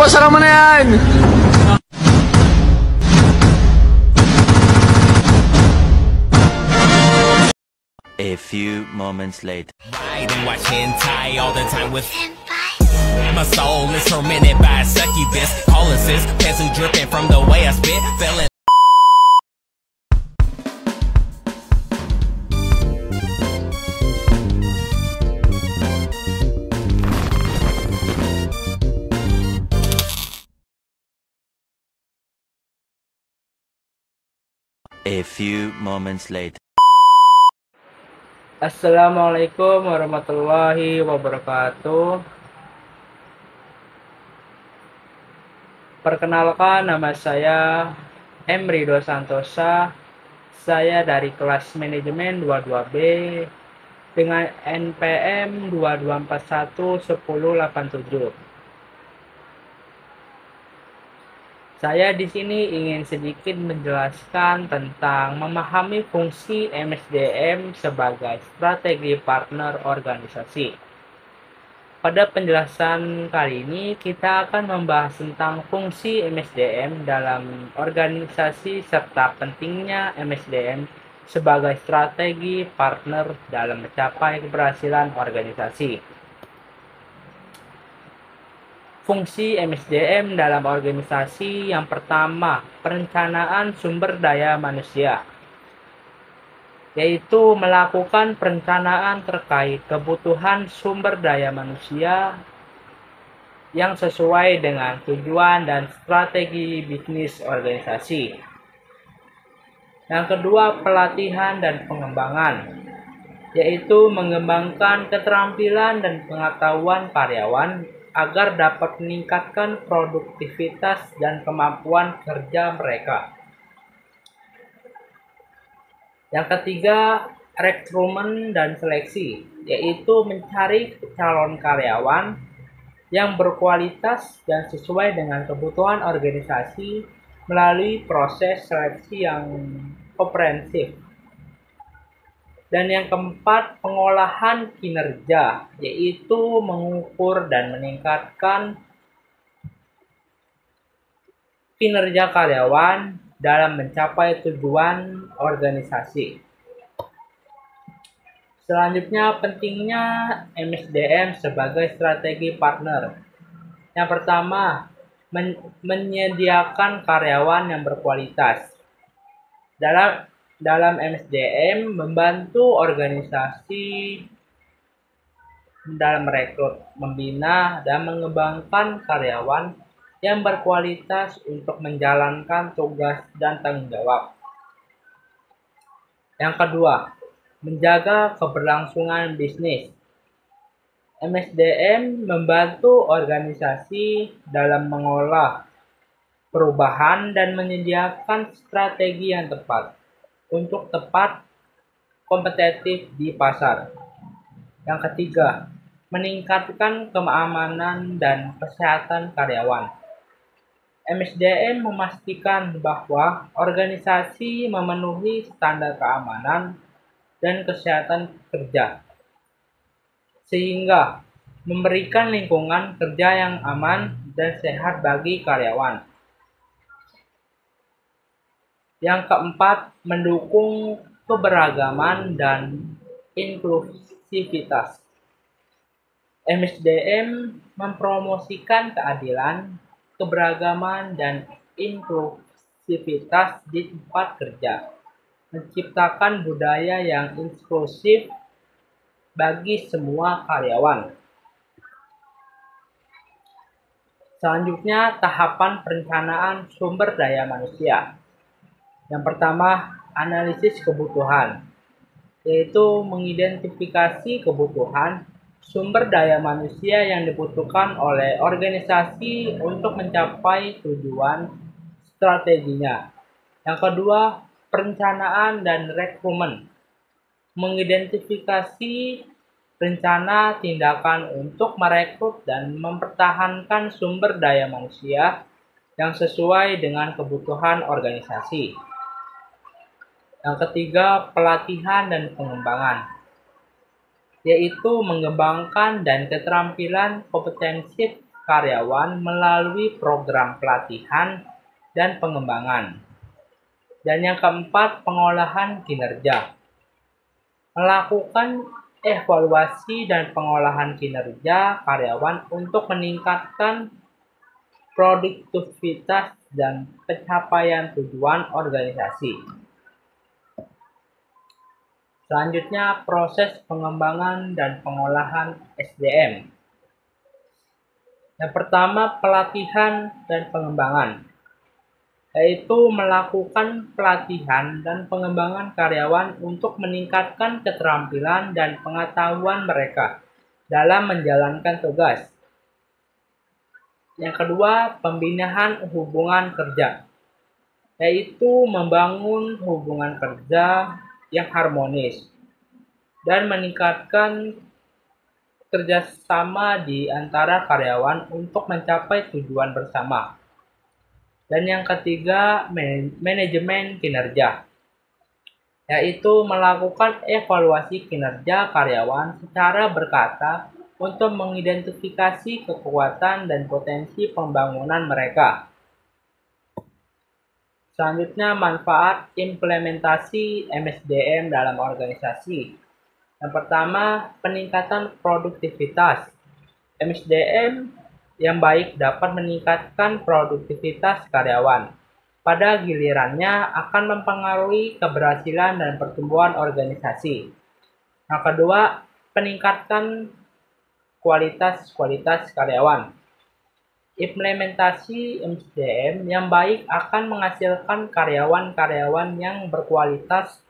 pasara mo na yan! A few moments later. Ride and watch hentai all the time with my soul is tormented by a succubus. Calling sis, pencil dripping from the way I spit. Feeling A few moments later. Assalamualaikum warahmatullahi wabarakatuh. Perkenalkan, nama saya M. Ridho Santosa. Saya dari kelas manajemen 22B dengan NPM 22411087. Saya di sini ingin sedikit menjelaskan tentang memahami fungsi MSDM sebagai strategi partner organisasi. Pada penjelasan kali ini, kita akan membahas tentang fungsi MSDM dalam organisasi serta pentingnya MSDM sebagai strategi partner dalam mencapai keberhasilan organisasi. Fungsi MSDM dalam organisasi yang pertama, perencanaan sumber daya manusia, yaitu melakukan perencanaan terkait kebutuhan sumber daya manusia yang sesuai dengan tujuan dan strategi bisnis organisasi. Yang kedua, pelatihan dan pengembangan, yaitu mengembangkan keterampilan dan pengetahuan karyawan agar dapat meningkatkan produktivitas dan kemampuan kerja mereka. Yang ketiga, rekrutmen dan seleksi, yaitu mencari calon karyawan yang berkualitas dan sesuai dengan kebutuhan organisasi melalui proses seleksi yang komprehensif. Dan yang keempat, pengolahan kinerja, yaitu mengukur dan meningkatkan kinerja karyawan dalam mencapai tujuan organisasi. Selanjutnya, pentingnya MSDM sebagai strategi partner. Yang pertama, menyediakan karyawan yang berkualitas. Dalam MSDM membantu organisasi dalam merekrut, membina, dan mengembangkan karyawan yang berkualitas untuk menjalankan tugas dan tanggung jawab. Yang kedua, menjaga keberlangsungan bisnis. MSDM membantu organisasi dalam mengolah perubahan dan menyediakan strategi yang tepat untuk tepat kompetitif di pasar. Yang ketiga, meningkatkan keamanan dan kesehatan karyawan. MSDM memastikan bahwa organisasi memenuhi standar keamanan dan kesehatan kerja, sehingga memberikan lingkungan kerja yang aman dan sehat bagi karyawan. Yang keempat, mendukung keberagaman dan inklusivitas. MSDM mempromosikan keadilan, keberagaman, dan inklusivitas di tempat kerja, menciptakan budaya yang inklusif bagi semua karyawan. Selanjutnya, tahapan perencanaan sumber daya manusia. Yang pertama, analisis kebutuhan, yaitu mengidentifikasi kebutuhan sumber daya manusia yang dibutuhkan oleh organisasi untuk mencapai tujuan strateginya. Yang kedua, perencanaan dan rekrutmen, mengidentifikasi rencana tindakan untuk merekrut dan mempertahankan sumber daya manusia yang sesuai dengan kebutuhan organisasi. Yang ketiga, pelatihan dan pengembangan, yaitu mengembangkan dan keterampilan kompetensi karyawan melalui program pelatihan dan pengembangan. Dan yang keempat, pengolahan kinerja. Melakukan evaluasi dan pengolahan kinerja karyawan untuk meningkatkan produktivitas dan pencapaian tujuan organisasi. Selanjutnya, proses pengembangan dan pengolahan SDM. Yang pertama, pelatihan dan pengembangan, yaitu melakukan pelatihan dan pengembangan karyawan untuk meningkatkan keterampilan dan pengetahuan mereka dalam menjalankan tugas. Yang kedua, pembinaan hubungan kerja, yaitu membangun hubungan kerja yang harmonis dan meningkatkan kerjasama di antara karyawan untuk mencapai tujuan bersama. Dan yang ketiga, manajemen kinerja, yaitu melakukan evaluasi kinerja karyawan secara berkala untuk mengidentifikasi kekuatan dan potensi pembangunan mereka. Selanjutnya, manfaat implementasi MSDM dalam organisasi. Yang pertama, peningkatan produktivitas. MSDM yang baik dapat meningkatkan produktivitas karyawan. Pada gilirannya akan mempengaruhi keberhasilan dan pertumbuhan organisasi. Yang kedua, peningkatan kualitas karyawan. Implementasi MSDM yang baik akan menghasilkan karyawan-karyawan yang berkualitas,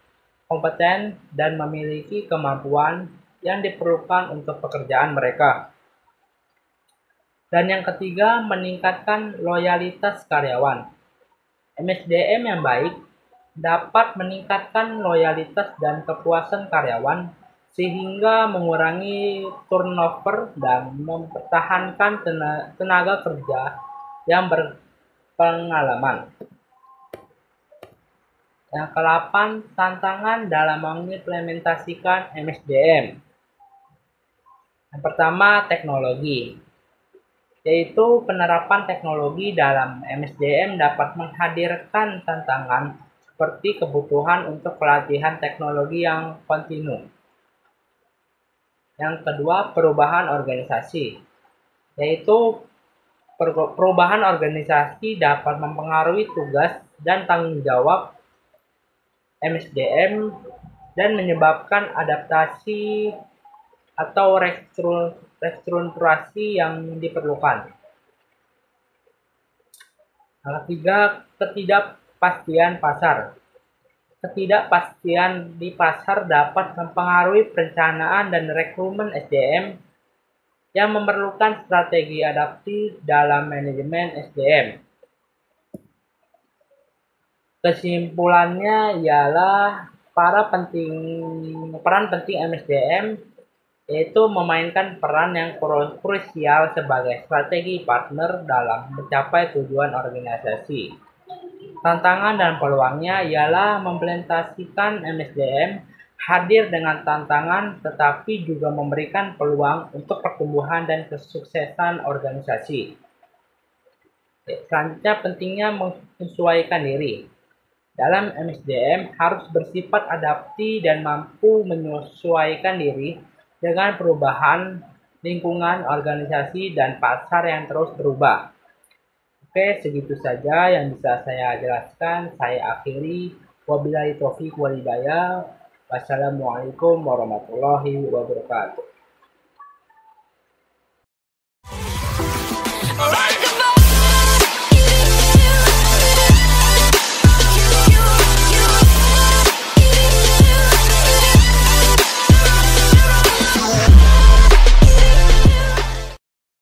kompeten, dan memiliki kemampuan yang diperlukan untuk pekerjaan mereka. Dan yang ketiga, meningkatkan loyalitas karyawan. MSDM yang baik dapat meningkatkan loyalitas dan kepuasan karyawan sehingga mengurangi turnover dan mempertahankan tenaga kerja yang berpengalaman. Yang ke-8, tantangan dalam mengimplementasikan MSDM. Yang pertama, teknologi, yaitu penerapan teknologi dalam MSDM dapat menghadirkan tantangan seperti kebutuhan untuk pelatihan teknologi yang kontinu. Yang kedua, perubahan organisasi, yaitu perubahan organisasi dapat mempengaruhi tugas dan tanggung jawab MSDM dan menyebabkan adaptasi atau restrukturasi yang diperlukan. Yang ketiga, ketidakpastian pasar. Ketidakpastian di pasar dapat mempengaruhi perencanaan dan rekrutmen SDM yang memerlukan strategi adaptif dalam manajemen SDM. Kesimpulannya ialah peran penting MSDM yaitu memainkan peran yang krusial sebagai strategi partner dalam mencapai tujuan organisasi. Tantangan dan peluangnya ialah mengimplementasikan MSDM hadir dengan tantangan tetapi juga memberikan peluang untuk pertumbuhan dan kesuksesan organisasi. Selanjutnya, pentingnya menyesuaikan diri. Dalam MSDM harus bersifat adaptif dan mampu menyesuaikan diri dengan perubahan lingkungan, organisasi, dan pasar yang terus berubah. Oke, segitu saja yang bisa saya jelaskan. Saya akhiri. Wabillahi taufiq wal hidayah. Wassalamualaikum warahmatullahi wabarakatuh.